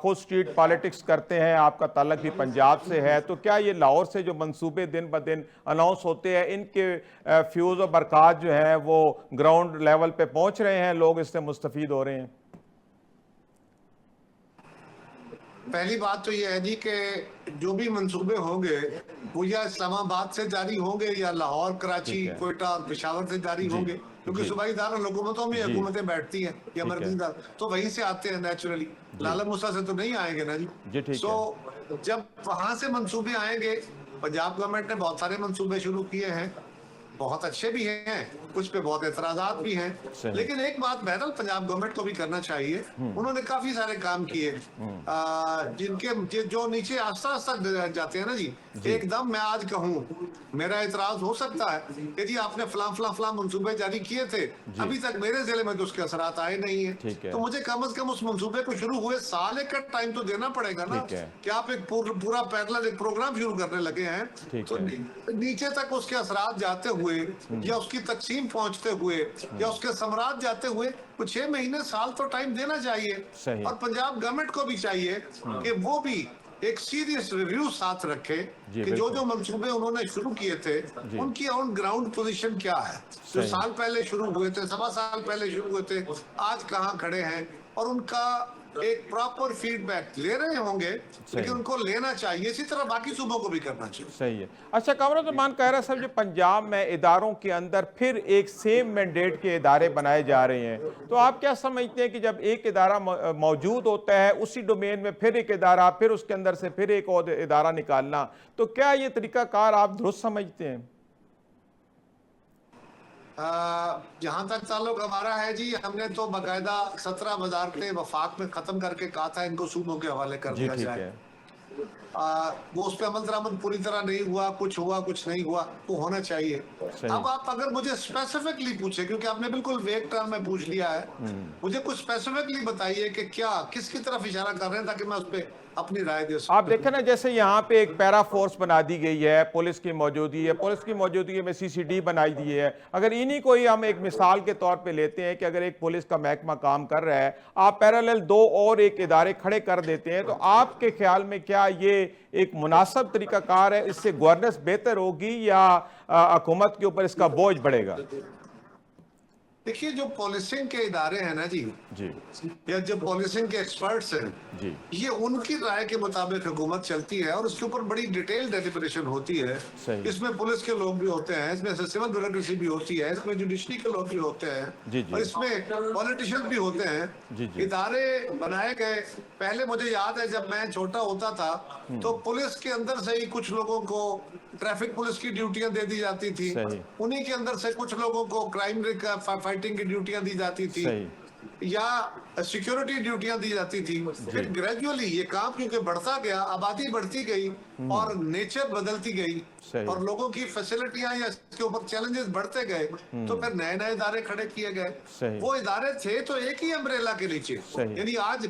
खुद स्ट्रीट पॉलिटिक्स करते हैं, आपका ताल्लुक भी पंजाब से है, तो क्या ये लाहौर से जो मंसूबे दिन ब दिन अनाउंस होते हैं, इनके फ्यूज़ और बरक़ात जो हैं वो ग्राउंड लेवल पे पहुँच रहे हैं, लोग इससे मुस्तफ़ीद हो रहे हैं? पहली बात तो यह है जी कि जो भी मंसूबे होंगे वो या इस्लामाबाद से जारी होंगे या लाहौर, कराची, कोयटा और पेशावर से जारी होंगे, क्योंकि सूबाई दारुल-हुकूमतों में हुकूमतें बैठती हैं या मरकज़ी, तो वहीं से आते हैं नेचुरली। लाला मूसा से तो नहीं आएंगे ना जी। सो जब वहां से मंसूबे आएंगे, पंजाब गवर्नमेंट ने बहुत सारे मंसूबे शुरू किए हैं, बहुत अच्छे भी हैं, कुछ पे बहुत एतराजात भी हैं, लेकिन एक बात बहरहाल पंजाब गवर्नमेंट को भी करना चाहिए, उन्होंने काफी सारे काम किए जिनके जो नीचे आस्ता आस्ता जाते हैं ना जी। एकदम मैं आज कहूँ, मेरा एतराज हो सकता है कि जी आपने फलां फलां फलां मंसूबे जारी किए थे, अभी तक मेरे जिले में तो उसके असरात आए नहीं है, तो मुझे कम से कम उस मंसूबे को शुरू हुए साल एक का टाइम तो देना पड़ेगा ना कि आप एक पूरा पैरेलल एक प्रोग्राम शुरू करने लगे हैं, तो नीचे तक उसके असरात जाते हुए या उसकी तकसीम पहुंचते हुए या उसके समरात जाते हुए कुछ 6 महीने साल तो टाइम देना चाहिए। और पंजाब गवर्नमेंट को भी चाहिए कि वो भी एक सीरियस रिव्यू साथ रखे कि जो जो मंसूबे उन्होंने शुरू किए थे उनकी ऑन ग्राउंड पोजीशन क्या है, जो साल पहले शुरू हुए थे, 1.25 साल पहले शुरू हुए थे, आज कहाँ खड़े हैं, और उनका एक प्रॉपर फीडबैक ले रहे होंगे, लेकिन उनको लेना चाहिए, इसी तरह बाकी सूबों को भी करना चाहिए। सही है। अच्छा, कमरुज़्ज़मान कायरा साहब, जो पंजाब में इदारों के अंदर फिर एक सेम मैंडेट के इदारे बनाए जा रहे हैं, तो आप क्या समझते हैं कि जब एक इदारा मौजूद होता है उसी डोमेन में फिर एक इदारा, फिर उसके अंदर से फिर एक और इदारा निकालना, तो क्या ये तरीकाकार आप दुरुस्त समझते हैं? जहां तक ताल्लुक हमारा है जी, हमने तो बाकायदा 17 वजारतें वफाक में खत्म करके कहा था इनको सूबों के हवाले कर दिया जाए। वो उस पर अमल दरामद पूरी तरह नहीं हुआ, कुछ हुआ कुछ नहीं हुआ, वो होना चाहिए। अब आप अगर मुझे स्पेसिफिकली पूछे, क्योंकि आपने बिल्कुल वेग टर्म में पूछ लिया है, मुझे कुछ स्पेसिफिकली बताइए कि क्या किसकी तरफ इशारा कर रहे हैं ताकि मैं उस पर अपनी राय दे सकूं। आप देखें ना, जैसे यहाँ पे एक पैरा फोर्स बना दी गई है, पुलिस की मौजूदगी है, पुलिस की मौजूदगी में CCD बनाई दी है। अगर इन्हीं को ही हम एक मिसाल के तौर पे लेते हैं कि अगर एक पुलिस का महकमा काम कर रहा है, आप पैरेलल 2 और एक इदारे खड़े कर देते हैं, तो आपके ख्याल में क्या ये एक मुनासिब तरीकाकार है? इससे गवर्नेंस बेहतर होगी या हुकूमत के ऊपर इसका बोझ बढ़ेगा? देखिए, जो पॉलिसिंग के इदारे हैं ना जी या जो पॉलिसिंग के एक्सपर्ट्स हैं जी, ये उनकी राय के मुताबिक हुकूमत चलती है और उसके ऊपर बड़ी डिटेल डेलिब्रेशन होती है। इसमें पुलिस के लोग भी होते हैं, इसमें सिविल ब्यूरोक्रेसी भी होती है, इसमें जुडिशरी के लोग भी होते हैं और इसमें पॉलिटिशियन भी होते हैं। इदारे बनाए गए, पहले मुझे याद है जब मैं छोटा होता था तो पुलिस के अंदर से ही कुछ लोगों को ट्रैफिक पुलिस की ड्यूटियां दे दी जाती थी, उन्हीं के अंदर से कुछ लोगों को क्राइम फाइटिंग की ड्यूटियां दी जाती थी या सिक्योरिटी ड्यूटियां दी जाती थी। फिर ग्रेजुअली ये काम क्योंकि बढ़ता गया, आबादी बढ़ती गई और नेचर बदलती गई और लोगों की फैसिलिटियां या इसके ऊपर चैलेंजेस बढ़ते गए, तो फिर नए नए इदारे खड़े किए गए। वो इदारे थे तो एक ही अम्ब्रेला के नीचे, यानी आज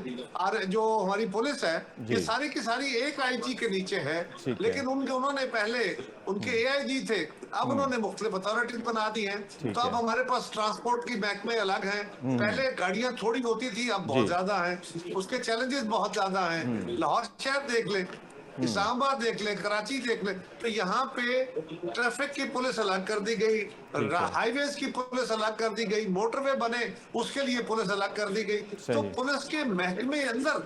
जो हमारी पुलिस है ये सारी की सारी एक IG के नीचे है, लेकिन उन्होंने पहले उनके AIG थे, अब उन्होंने मुख्तलिफ अथॉरिटीज बना दी हैं। तो अब हमारे पास ट्रांसपोर्ट की महकमे अलग हैं, पहले गाड़ियां थोड़ी होती थी, अब बहुत ज्यादा हैं, उसके चैलेंजेस बहुत ज्यादा हैं। लाहौर शहर देख ले, इस्लामाबाद देख ले, कराची देख ले, तो यहाँ पे ट्रैफिक की पुलिस अलग कर दी गई, हाईवेज की पुलिस अलग कर दी गई, मोटरवे बने उसके लिए पुलिस अलग कर दी गई। तो पुलिस के महकमे अंदर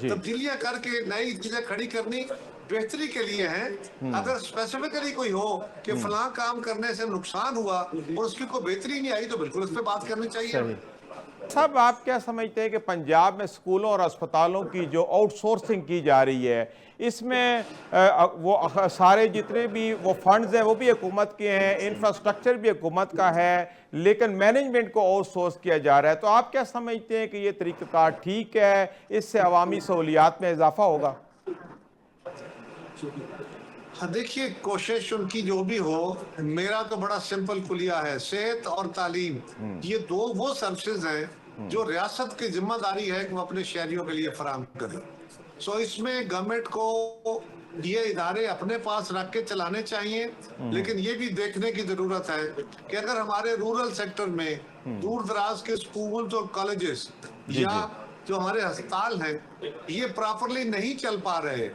तब्दीलियां करके नई चीजें खड़ी करनी बेहतरी के लिए है। अगर स्पेसिफिकली कोई हो कि फलां काम करने से नुकसान हुआ और उसकी कोई बेहतरी नहीं आई, तो बिल्कुल उस पर बात करनी चाहिए। साहब, आप क्या समझते हैं कि पंजाब में स्कूलों और अस्पतालों की जो आउटसोर्सिंग की जा रही है, इसमें वो सारे जितने भी वो फंड्स हैं वो भी हुकूमत के हैं, इंफ्रास्ट्रक्चर भी हुकूमत का है, लेकिन मैनेजमेंट को आउटसोर्स किया जा रहा है, तो आप क्या समझते हैं कि ये तरीक़ाकार ठीक है, इससे अवामी सहूलियात में इजाफा होगा? हाँ, देखिए, कोशिश उनकी जो भी हो, मेरा तो बड़ा सिंपल कुलिया है, सेहत और तालीम, ये दो वो सर्विसेज हैं जो रियासत की जिम्मेदारी है कि वो अपने शहरियों के लिए फराहम करें। सो इसमें गवर्नमेंट को ये इदारे अपने पास रख के चलाने चाहिए, लेकिन ये भी देखने की जरूरत है कि अगर हमारे रूरल सेक्टर में दूर दराज के स्कूल और कॉलेजेस या जो हमारे अस्पताल हैं ये प्रॉपरली नहीं चल पा रहे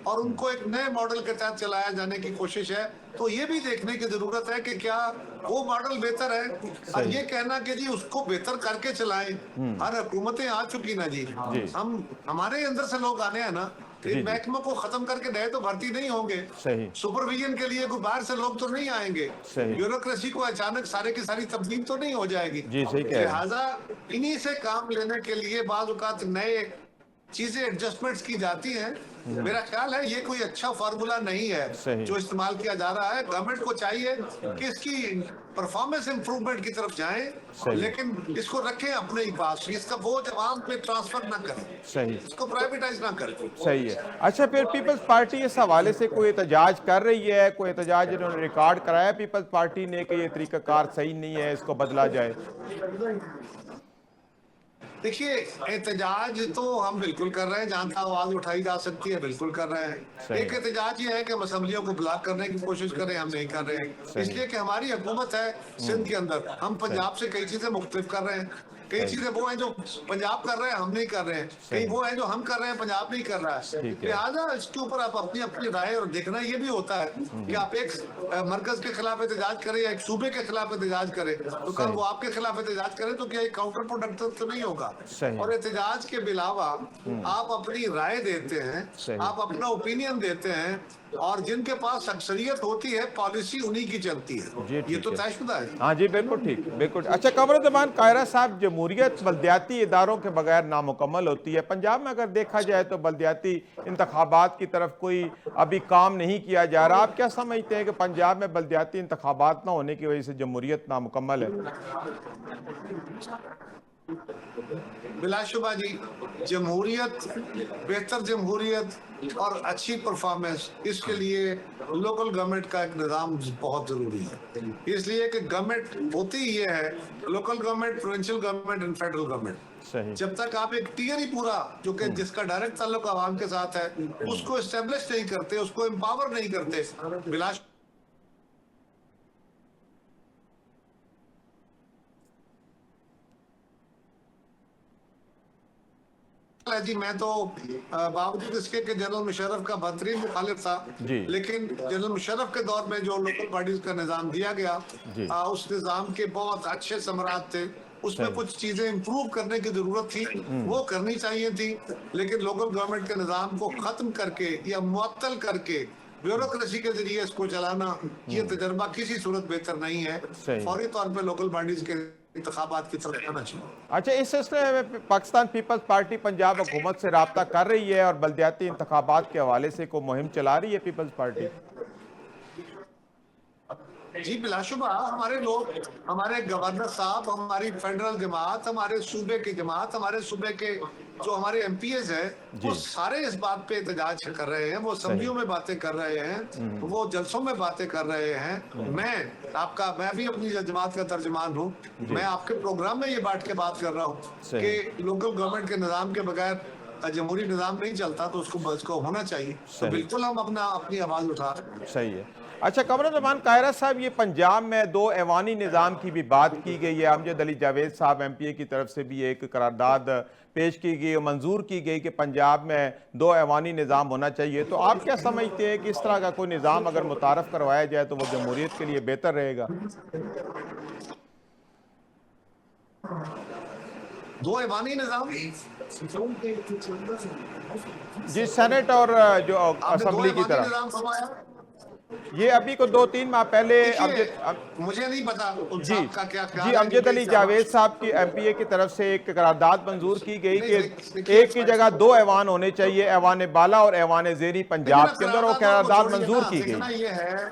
और उनको एक नए मॉडल के तहत चलाया जाने की कोशिश है, तो ये भी देखने की जरूरत है कि क्या वो मॉडल बेहतर है। और ये कहना कि जी उसको बेहतर करके चलाएं, हर हुकूमतें आ चुकी ना जी, हम हमारे अंदर से लोग आने हैं ना, महकमे को खत्म करके नए तो भर्ती नहीं होंगे, सुपरविजन के लिए कोई बाहर से लोग तो नहीं आएंगे, ब्यूरोक्रेसी को अचानक सारे की सारी तब्दील तो नहीं हो जाएगी। लिहाजा इन्हीं से काम लेने के लिए बाज़ औक़ात नए चीजें एडजस्टमेंट्स की जाती हैं। मेरा ख्याल है ये कोई अच्छा फार्मूला नहीं है जो इस्तेमाल किया जा रहा है। गवर्नमेंट को चाहिए कि इसकी परफॉर्मेंस इंप्रूवमेंट की तरफ जाएं, लेकिन इसको रखें अपने ही पास, इसका बोझ आवाम पे ट्रांसफर ना करें, इसको प्राइवेटाइज ना करें। सही है। अच्छा, फिर पीपल्स पार्टी इस हवाले से कोई एहतजाज कर रही है? कोई एहतजाज इन्होंने रिकॉर्ड कराया पीपल्स पार्टी ने कि ये तरीकाकार सही नहीं है, इसको बदला जाए? देखिए, एहतजाज तो हम बिल्कुल कर रहे हैं, जहां तक आवाज उठाई जा सकती है बिल्कुल कर रहे हैं। एक एहतजाज ये है कि हम असम्बलियों को ब्लॉक करने की कोशिश करें, हम नहीं कर रहे हैं, इसलिए कि हमारी हुकूमत है सिंध के अंदर, हम पंजाब से कई चीजें मुख्तलिफ कर रहे हैं, कई चीजें वो हैं जो पंजाब कर रहे हैं हम नहीं कर रहे हैं, कई वो हैं जो हम कर रहे हैं पंजाब नहीं कर रहा है। लिहाजा इसके ऊपर आप अपनी अपनी राय और देखना ये भी होता है कि आप एक मरकज के खिलाफ एहतजाज करें या एक सूबे के खिलाफ एहतजाज करें, तो कल वो आपके खिलाफ एहतजाज करें तो क्या काउंटर प्रोडक्टिव तो नहीं होगा। और एहतजाज के अलावा आप अपनी राय देते हैं, आप अपना ओपिनियन देते हैं, और जिनके पास अक्सरियत होती है पॉलिसी उन्हीं की चलती है, ये तो तयशुदा है। हाँ जी, बिल्कुल ठीक, बिल्कुल। अच्छा, कमरुज़्ज़मान कायरा साहब, जमहूरियत बल्दियाती इदारों के बगैर नामुकम्मल होती है। पंजाब में अगर देखा जाए तो बल्दियाती इंतखाबात की तरफ कोई अभी काम नहीं किया जा रहा। आप क्या समझते हैं कि पंजाब में बल्दियाती इंतखाबात ना होने की वजह से जमहूरियत नामुकम्मल है? बिलाशुबा जी, जमहूरियत, बेहतर जमहूरियत और अच्छी परफॉर्मेंस, इसके लिए लोकल गवर्नमेंट का एक निज़ाम बहुत ज़रूरी है। इसलिए कि गवर्नमेंट होती ये है, local government, provincial government and federal government. जब तक आप एक टियर ही पूरा जो कि जिसका डायरेक्ट ताल्लुक आवाम के साथ है उसको एस्टेब्लिश नहीं करते, उसको एम्पावर नहीं करते, बिलाश जी, मैं तो बावजूद इसके कि जनरल मुशर्रफ का बेहतरीन मुखालिफ था, लेकिन जनरल मुशर्रफ के दौर में जो लोकल बॉडीज का निज़ाम दिया गया, उस निज़ाम के बहुत अच्छे समरात थे, उसमें कुछ चीजें इंप्रूव करने की जरूरत थी, वो करनी चाहिए थी, लेकिन लोकल गवर्नमेंट के निज़ाम को खत्म करके या मुअत्तल करके ब्यूरोक्रेसी के जरिए इसको चलाना, ये तजर्बा किसी सूरत बेहतर नहीं है। फौरी तौर पे लोकल बॉडीज के इंतखाबात की तरफ जाना चाहिए। अच्छा, इस सिलसिले में पाकिस्तान पीपल्स पार्टी पंजाब हुकूमत से राब्ता कर रही है और बल्दियाती इंतखाबात के हवाले से कोई मुहिम चला रही है पीपल्स पार्टी? जी बिलाशुबा, हमारे लोग, हमारे गवर्नर साहब, हमारी फेडरल जमात, हमारे सूबे की जमात, हमारे सूबे के जो हमारे एमपीएस हैं, वो सारे इस बात पे एहतजाज कर रहे हैं, वो असम्बलियों में बातें कर रहे हैं, वो जलसों में बातें कर रहे हैं। मैं भी अपनी जमात का तर्जमान हूँ, मैं आपके प्रोग्राम में ये के बात कर रहा हूँ कि लोकल गवर्नमेंट के निज़ाम के बगैर जमहूरी निज़ाम नहीं चलता, तो उसको होना चाहिए। तो बिल्कुल हम अपनी आवाज़ उठा रहे हैं। सही है। अच्छा, कमरुज़्ज़मान कायरा साहब, ये पंजाब में दो ऐवानी निज़ाम की भी बात की गई है। अमजद अली जावेद साहब MPA की तरफ से भी एक करारदाद पेश की गई और मंजूर की गई कि पंजाब में दो ऐवानी निज़ाम होना चाहिए। तो आप क्या समझते हैं कि इस तरह का कोई निज़ाम अगर मुतारफ़ करवाया जाए तो वो जमहूरियत के लिए बेहतर रहेगा? दो ऐवानी निजाम, जी, सेनेट और जो आपने दो असम्बली की ऐवानी तरह। निजाम फरमाया। ये अभी को 2-3 माह पहले देखिए, अमजद मुझे नहीं पता उन जी, साहब का क्या जी, ख्याल है, अमजद क्योंकि अली जावेद साहब की MPA की तरफ से एक करारदाद मंजूर की गई नहीं कि देखिए, एक की जगह दो ऐवान होने चाहिए, ऐवान बाला और ऐवान ज़ेरी देखिए ना पंजाब के अंदर, वो करारदादों को करारदाद छोड़िए मंजूर ना, की गई। देखना ये है,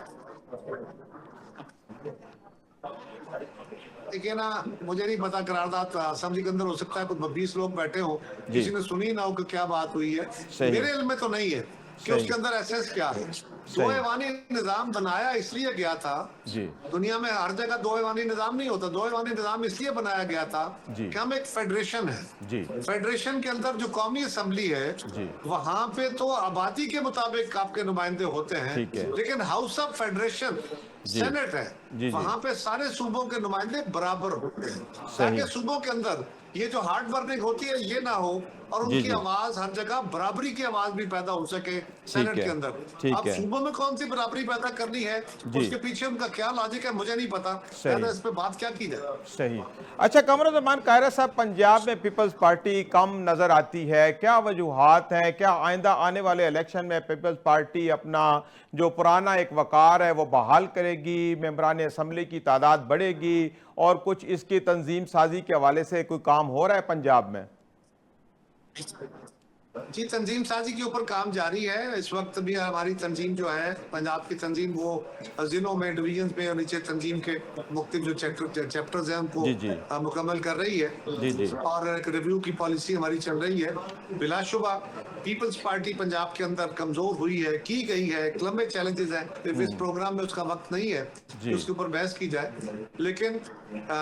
देखिए ना, मुझे नहीं पता करारदाद असेंबली के अंदर हो सकता है कुछ 20 लोग बैठे हो, जी, किसी ने सुनी ना हो कि क्या बात हुई है। सही, मेरे इल्म में तो नहीं है कि सही, उसके अंदर एसेस क्या है। दो सही, ऐवानी निजाम बनाया इसलिए गया था, जी, दुनिया में हर जगह दो ऐवानी निजाम नहीं होता। दो ऐवानी निजाम इसलिए बनाया गया था जी, कि हम एक फेडरेशन है, जी, फेडरेशन के अंदर जो कौमी असम्बली है जी, वहां पे तो आबादी के मुताबिक आपके नुमाइंदे होते हैं, ठीक है, लेकिन हाउस ऑफ फेडरेशन जी, सेनेट है, जी, जी, वहां पे सारे सूबों के नुमाइंदे बराबर होते हैं, ताकि सही, सूबों के अंदर ये जो हार्ड बर्निंग होती है ये ना हो, और जी, उनकी जी, आवाज हर जगह बराबरी की आवाज भी पैदा हो सके ठीक सेनेट के है, अंदर। ठीक अब है, सूबों में कौन सी बराबरी पैदा करनी है, जी, उसके पीछे उनका क्या लॉजिक है मुझे नहीं पता, सही, लिहाजा इस पे बात क्या की जाए। सही। अच्छा, कमरुज़्ज़मान कायरा साहब, पंजाब में पीपल्स पार्टी कम नज़र आती है, क्या वजूहात हैं? क्या आइंदा आने वाले इलेक्शन में पीपल्स पार्टी अपना जो पुराना एक वक़ार है वो बहाल करेगी, मेंबरान असम्बली की तादाद बढ़ेगी और कुछ इसकी तंजीम साजी के हवाले से कोई काम हो रहा है पंजाब में? जी, तंजीम साजी के ऊपर काम जारी है। इस वक्त भी हमारी तंजीम जो है, पंजाब की तंजीम, वो जिलों में, डिवीजन में और नीचे तंजीम के मुख्तलिफ जो चैप्टर्स हैं उनको जी, जी, मुकम्मल कर रही है, जी, जी, और एक रिव्यू की पॉलिसी हमारी चल रही है। बिलाशुबा पीपल्स पार्टी पंजाब के अंदर कमजोर हुई है, की गई है, एक लंबे चैलेंजेस हैं, इस प्रोग्राम में उसका वक्त नहीं है कि जी, उसके ऊपर बहस की जाए, लेकिन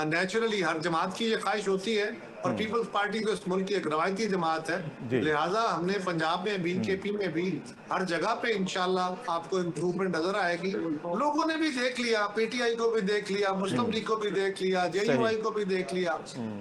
नेचुरली हर जमात की ये ख्वाहिश होती है, और पीपल्स पार्टी तो इस मुल्क की एक रवायती जमात है, जी, लिहाजा हमने पंजाब में भी, KP में भी, हर जगह पे इंशाल्लाह आपको इम्प्रूवमेंट नजर आएगी। लोगों ने भी देख लिया, PTI को भी देख लिया, मुस्लिम लीग को भी देख लिया, सही, JUI को भी देख लिया,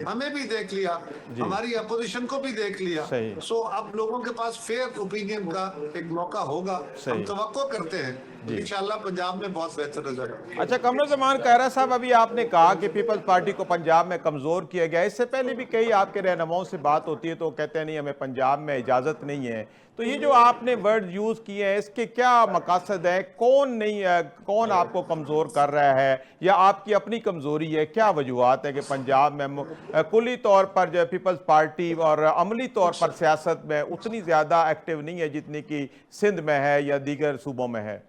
हमें भी देख लिया, जी, हमारी अपोजिशन को भी देख लिया। सही, सो अब लोगों के पास फेयर ओपिनियन का एक मौका होगा, हम सही, तवक्को करते हैं जी। इंशाल्लाह पंजाब में बहुत बेहतर नजर आएगा। अच्छा, कमरुज़्ज़मान कायरा साहब, अभी आपने कहा कि पीपल्स पार्टी को पंजाब में कमज़ोर किया गया। इससे पहले भी कई आपके रहनुमाओं से बात होती है तो कहते हैं नहीं, हमें पंजाब में इजाज़त नहीं है। तो ये जो आपने वर्ड यूज़ किए हैं, इसके क्या मकासद है? कौन नहीं है, कौन आपको कमज़ोर कर रहा है, या आपकी अपनी कमज़ोरी है? क्या वजूहत है कि पंजाब में कुली तौर पर जो पीपल्स पार्टी और अमली तौर पर सियासत में उतनी ज़्यादा एक्टिव नहीं है जितनी कि सिंध में है या दीगर सूबों में है?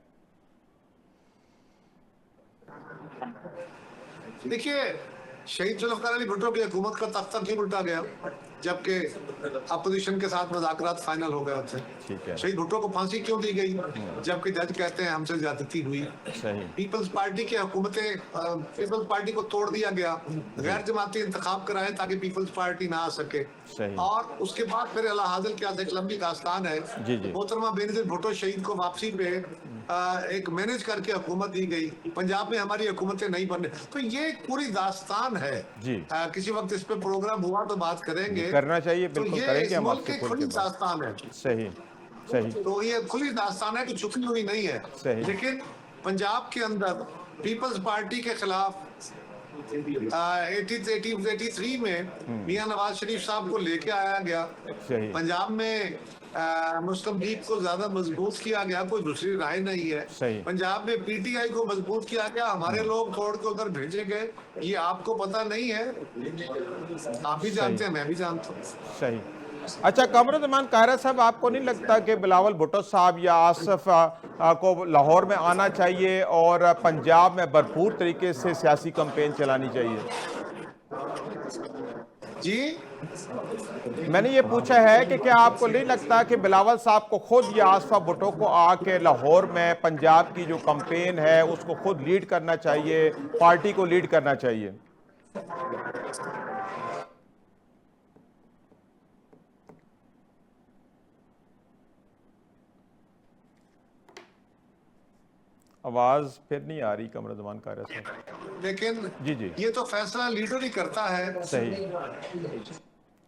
देखिए, शहीद जुल्फ़िकार अली भुट्टो की हुकूमत का तख्ता क्यों उल्टा गया, जबकि अपोजिशन के साथ मुज़ाकरात फाइनल हो गए थे। ठीक है, शहीद भुट्टो को फांसी क्यों दी गई, जबकि जज कहते हैं हमसे ज्यादती हुई। सही, पीपल्स पार्टी की हुकूमतें, पीपल्स पार्टी को तोड़ दिया गया, गैर जमाती इंतखाब कराए ताकि पीपल्स पार्टी ना आ सके, सही, और उसके बाद फिर अला हाजिर क्या एक लंबी दास्तान है। जी, जी, मोहतरमा बेनज़ीर भुट्टो शहीद को वापसी पे एक मैनेज करके हुकूमत दी गई, पंजाब में हमारी हुकूमतें नहीं बन रही, तो ये एक पूरी दास्तान है। जी, किसी वक्त इस पे प्रोग्राम हुआ तो बात जी, करेंगे। करना चाहिए, तो बिल्कुल ये करेंगे इस हम मुल्क आपसे की खुल के खुली बात। दास्तान है, सही, सही, तो ये खुली दास्तान है कि छुपी हुई नहीं है। सही, लेकिन पंजाब के अंदर पीपल्स पार्टी के खिलाफ 83 में मियां नवाज शरीफ साहब को लेके आया गया, सही, पंजाब में मुस्लिम लीग को ज्यादा मजबूत किया गया, कोई दूसरी राय नहीं है। सही, पंजाब में PTI को मजबूत किया गया, हमारे लोग तोड़ के उधर भेजे गए, ये आपको पता नहीं है, आप भी सही, जानते हैं, मैं भी जानता हूँ। सही। अच्छा, कमरुज़्ज़मान कायरा साहब, आपको नहीं लगता कि बिलावल भुट्टो साहब या आसफ को लाहौर में आना चाहिए और पंजाब में भरपूर तरीके से सियासी कैंपेन चलानी चाहिए? जी, मैंने ये पूछा है कि क्या आपको नहीं लगता कि बिलावल साहब को खुद या आसफा भुट्टो को आके लाहौर में पंजाब की जो कैंपेन है उसको खुद लीड करना चाहिए, पार्टी को लीड करना चाहिए? आवाज फिर नहीं आ रही कमरुज़्ज़मान कारी साहब। लेकिन जी जी ये तो फैसला लीडर ही करता है, सही।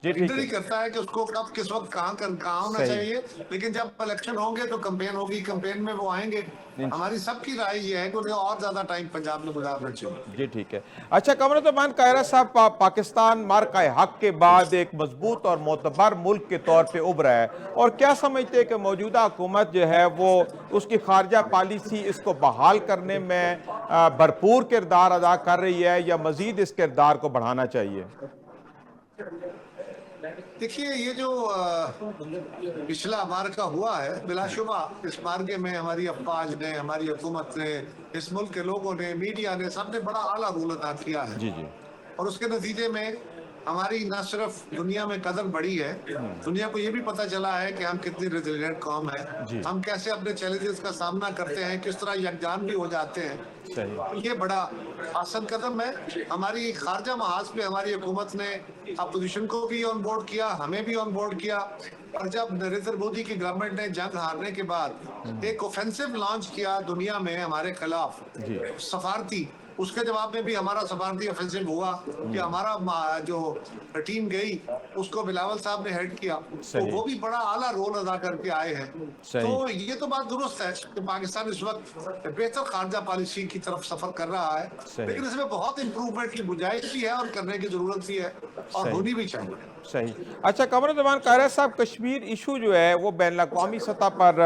जी ठीक लीडर है। ही करता है कि उसको कब किस वक्त कहाँ होना सही। चाहिए। लेकिन जब इलेक्शन होंगे तो कैंपेन होगी, कैंपेन में वो आएंगे। हमारी सबकी राय ये है कि उन्हें और ज्यादा टाइम पंजाब में गुजारना चाहिए। जी ठीक है। अच्छा कमरुज़्ज़मान कायरा साहब, पाकिस्तान मार्का हक के बाद एक मजबूत और मोतबर मुल्क के तौर पे उभरा है, और क्या समझते हैं कि मौजूदा हुकूमत जो है वो उसकी खारजा पॉलिसी इसको बहाल करने में भरपूर किरदार अदा कर रही है, या मजीद इस किरदार को बढ़ाना चाहिए? देखिए, ये जो पिछला मार्का हुआ है, बिलाशुबा इस मार्के में हमारी अफवाज ने, हमारी हुकूमत ने, इस मुल्क के लोगों ने, मीडिया ने, सबने बड़ा आला रोल अदा किया है। जी जी और उसके नतीजे में हमारी न सिर्फ दुनिया में कदर बढ़ी है, दुनिया को ये भी पता चला है कि हम कितनी रेजिलिएंट कौम है, जी हम कैसे अपने चैलेंजेस का सामना करते हैं, किस तरह यकजान भी हो जाते हैं। सही। ये बड़ा आसान कदम है। हमारी खारजा महाज पे हमारी हुकूमत ने अपोजिशन को भी ऑन बोर्ड किया, हमें भी ऑन बोर्ड किया। और जब नरेंद्र मोदी की गवर्नमेंट ने जंग हारने के बाद एक ऑफेंसिव लॉन्च किया दुनिया में हमारे खिलाफ, जी सफारती, उसके जवाब में भी हमारा सफारती ऑफेंसिव हुआ कि हमारा जो टीम गई उसको बिलावल साहब ने हेड किया, तो सही। वो भी बड़ा आला रोल अदा करके आए हैं। सही। तो ये तो बात दुरुस्त है कि पाकिस्तान इस वक्त बेहतर खारजा पॉलिसी की तरफ सफर कर रहा है, सही। लेकिन इसमें बहुत इंप्रूवमेंट की गुंजाइश भी है और करने की जरूरत भी है और सही। होनी भी चाहिए। सही। अच्छा कमरुज़्ज़मान कायरा साहब, कश्मीर इशू जो है वो बैन अवी सतह पर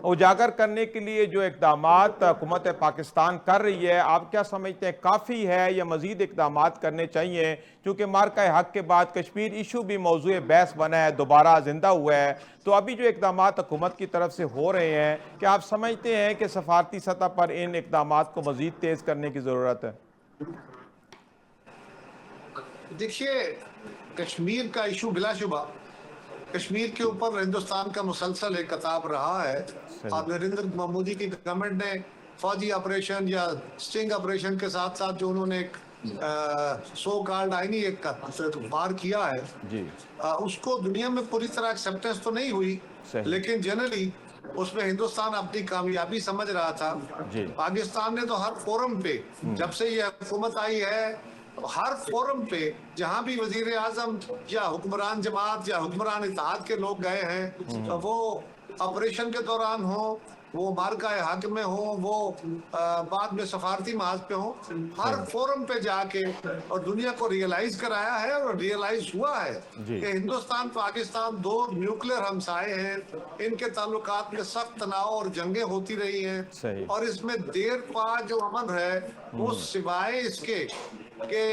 उजागर करने के लिए जो इकदाम हुकूमत पाकिस्तान कर रही है, आप क्या समझते हैं काफ़ी है या मज़ीद इकदाम करने चाहिए? क्योंकि मार्का हक के बाद कश्मीर इशू भी मौजूद बहस बना है, दोबारा जिंदा हुआ है, तो अभी जो इकदाम हुकूमत की तरफ से हो रहे हैं, क्या आप समझते हैं कि सफारती सतह पर इन इकदाम को मज़ीद तेज़ करने की ज़रूरत है? देखिए, कश्मीर का इशू बिलाशुबा कश्मीर के ऊपर हिंदुस्तान का मुसलसल एक खिताब रहा है। और नरेंद्र मोदी की गवर्नमेंट ने फौजी ऑपरेशन या स्टिंग ऑपरेशन के साथ साथ जो उन्होंने एक सो कॉल्ड आईनी एक का पार किया है जी उसको दुनिया में पूरी तरह एक्सेप्टेंस तो नहीं हुई, लेकिन जनरली उसमें हिंदुस्तान अपनी कामयाबी समझ रहा था। पाकिस्तान ने तो हर फोरम पे जब से ये हुकूमत आई है, हर फोरम पे जहां भी वजीर आजम या हुक्मरान जमात या हुक्मरान इत्तेहाद के लोग गए हैं, तो वो ऑपरेशन के दौरान हो, वो मार्का हक में हो, वो बाद में सफारती महाज पे हो, हर फोरम पे जाके और दुनिया को रियलाइज कराया है और रियलाइज हुआ है कि हिंदुस्तान पाकिस्तान दो न्यूक्लियर हमसाए हैं, इनके ताल्लुकात में सख्त तनाव और जंगें होती रही हैं, और इसमें देर पा जो अमन है वो सिवाय इसके कि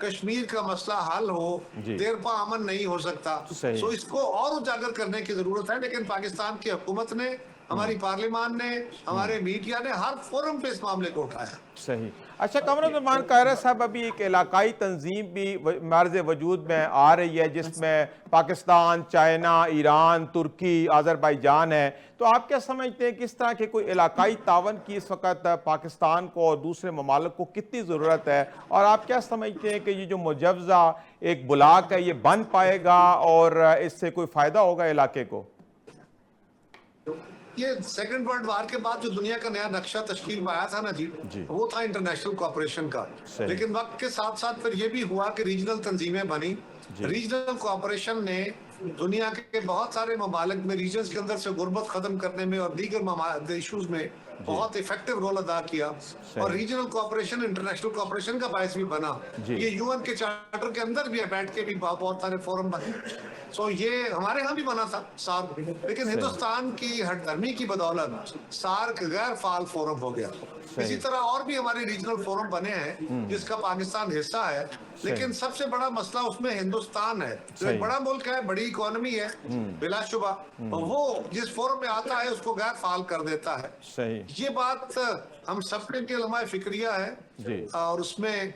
कश्मीर का मसला हल हो, देर पा अमन नहीं हो सकता। सो इसको और उजागर करने की जरूरत है, लेकिन पाकिस्तान की हुकूमत ने, हमारी पार्लियामान ने, हमारे मीडिया ने हर फोरम पे इस मामले को उठाया। सही। अच्छा कमरुज़्ज़मान कायरा साहब, अभी एक इलाकाई तंजीम भी मार्ज़ वजूद में आ रही है जिसमें पाकिस्तान, चाइना, ईरान, तुर्की, आज़रबाईजान है, तो आप क्या समझते हैं किस तरह के कोई इलाकाई तावन की इस वक्त पाकिस्तान को और दूसरे ममालिक को कितनी ज़रूरत है, और आप क्या समझते हैं कि ये जो मुजव्ज़ा एक बुलाक है ये बन पाएगा और इससे कोई फ़ायदा होगा इलाके को? ये सेकंड वर्ल्ड वार के बाद जो दुनिया का नया नक्शा तश्कील में आया था ना जी, वो था इंटरनेशनल कोऑपरेशन का। लेकिन वक्त के साथ साथ फिर ये भी हुआ कि रीजनल तंजीमें बनी। रीजनल कोऑपरेशन ने दुनिया के बहुत सारे ममालिक में रीजन्स के अंदर से गुर्बत खत्म करने में और दीगर इश्यूज में बहुत इफेक्टिव रोल अदा किया, और रीजनल कोऑपरेशन इंटरनेशनल कोऑपरेशन का बायस भी बना। ये यूएन के चार्टर के अंदर भी बैठ के भी बहुत सारे फोरम बने। सो ये हमारे यहाँ भी बना था सार्क, लेकिन हिंदुस्तान की हटधर्मी की बदौलत सार्क गैर फाल फोरम हो गया। इसी तरह और भी हमारे रीजनल फोरम बने हैं जिसका पाकिस्तान हिस्सा है, लेकिन सबसे बड़ा मसला उसमें हिंदुस्तान है जो एक बड़ा मुल्क है, बड़ी इकोनॉमी है बिलाशुबा, वो जिस फोरम में आता है उसको गैर फाल कर देता है। ये बात हम सबके के लम्हा फिक्रिया है, और उसमें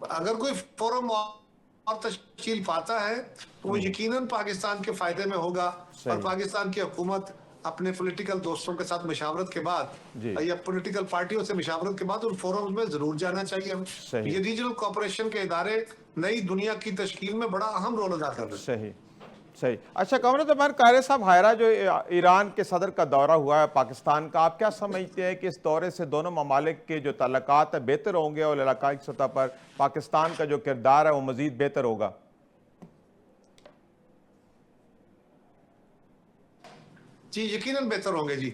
अगर कोई फोरम और तश्कील पाता है तो वो यकीनन पाकिस्तान के फायदे में होगा, और पाकिस्तान की हुकूमत अपने पॉलिटिकल दोस्तों के साथ मशावरत के बाद या पॉलिटिकल पार्टियों से मशावरत के बाद उन फोरम्स में जरूर जाना चाहिए। ये रीजनल कोऑपरेशन के इदारे नई दुनिया की तश्कील में बड़ा अहम रोल अदा कर रहे हैं। सही। अच्छा कमरुज़्ज़मान कायरे साहब, हायरा जो ईरान के सदर का दौरा हुआ है पाकिस्तान का, आप क्या समझते हैं कि इस दौरे से दोनों ममालिक के जो ताल्लुकात है बेहतर होंगे और इलाकाई सतह पर पाकिस्तान का जो किरदार है वो मजीद बेहतर होगा? जी यकीनन बेहतर होंगे जी।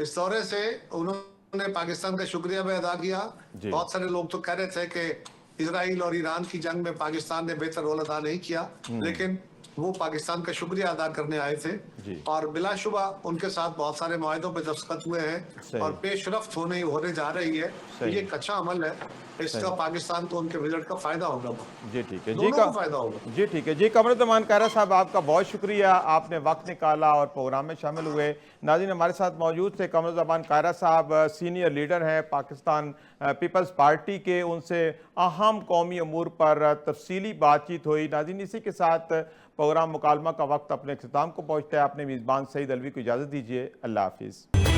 इस दौरे से उन्होंने पाकिस्तान का शुक्रिया भी अदा किया। बहुत सारे लोग तो कह रहे थे कि इजराइल और ईरान की जंग में पाकिस्तान ने बेहतर रोल अदा नहीं किया, लेकिन वो पाकिस्तान का शुक्रिया अदा करने आए थे और बिलाशुबा उनके साथ बहुत सारे मुआहदों पे दस्तखत हुए हैं और पेशरफ्त होने जा रही है। ये एक अच्छा अमल है, इसका पाकिस्तान को उनके विजिट का फायदा होगा। जी ठीक है, दोनों को फायदा होगा। जी ठीक है जी। कमरुज़्ज़मान कायरा साहब, आपका बहुत शुक्रिया, आपने वक्त निकाला और प्रोग्राम में शामिल हुए। नाज़रीन, हमारे साथ मौजूद थे कमरुज़्ज़मान कायरा साहब, सीनियर लीडर हैं पाकिस्तान पीपल्स पार्टी के। उनसे अहम कौमी अमूर पर तफसीली बातचीत हुई। नाज़रीन, इसी के साथ प्रोग्राम मुकालमा का वक्त अपने अख्ताम को पहुँचता है। अपने मेज़बान सईद अलवी को इजाज़त दीजिए। अल्लाह हाफिज़।